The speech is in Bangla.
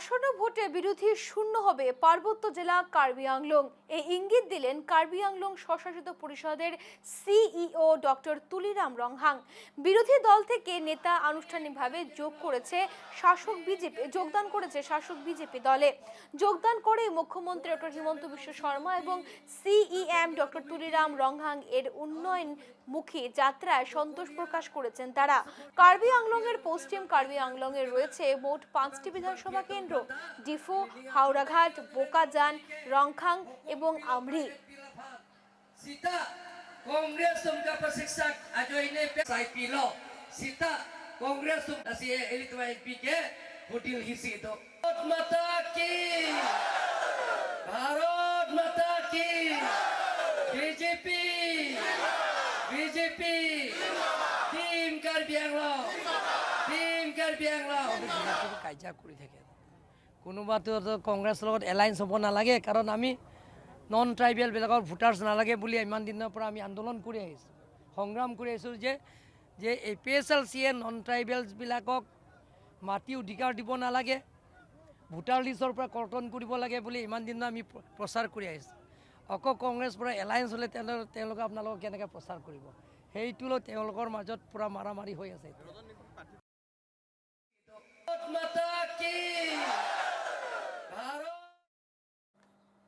আসন্ন ভোটে বিরোধী শূন্য হবে পার্বত্য জেলা কার্বি আংলং। এই ইঙ্গিত দিলেন কার্বি আংলং স্বশাসিত পরিষদের সিইও ডক্টর তুলিরাম রংহাং। বিরোধী দল থেকে নেতা আনুষ্ঠানিকভাবে যোগদান করেছে শাসক বিজেপি দলে। যোগদান করে মুখ্যমন্ত্রী ডক্টর হিমন্ত বিশ্ব শর্মা এবং সিইএম ডক্টর তুলিরাম রংহাং এর উন্নয়নমুখী যাত্রায় সন্তোষ প্রকাশ করেছেন তারা। কার্বি আংলং এর পশ্চিম কার্বি আংলং এ রয়েছে মোট 5টি বিধানসভা কেন্দ্র: ডিফু, হাওড়াঘাট, বোকাজান, রংখাং এবং আমরি। Sita Kongres tumka persiksak ajo ini sai pilo Sita Kongres tum asi elit wa MP ke hotel hisi itu Bharat Mata ki BJP Team Karbi Anglong কাজিয়া কৰি থাকে। কোনোবাটো কংগ্ৰেছ লগত এলায়েন্স হ'ব নালাগে, কাৰণ আমি নন ট্ৰাইবেলবিলাকৰ ভোটাৰ্ছ নালাগে বুলি ইমান দিনৰ পৰা আমি আন্দোলন কৰি আহিছোঁ, সংগ্ৰাম কৰি আহিছোঁ যে APSLCয়ে নন ট্ৰাইবেলছবিলাকক মাটি অধিকাৰ দিব নালাগে, ভোটাৰ লিষ্টৰ পৰা কৰ্তন কৰিব লাগে বুলি ইমান দিনৰ আমি প্ৰচাৰ কৰি আহিছোঁ। অকল কংগ্ৰেছ পৰা এলায়েন্স হ'লে তেওঁলোকে আপোনালোকক কেনেকৈ প্ৰচাৰ কৰিব, সেইটো লৈ তেওঁলোকৰ মাজত পূৰা মাৰামাৰি হৈ আছে। Mata ki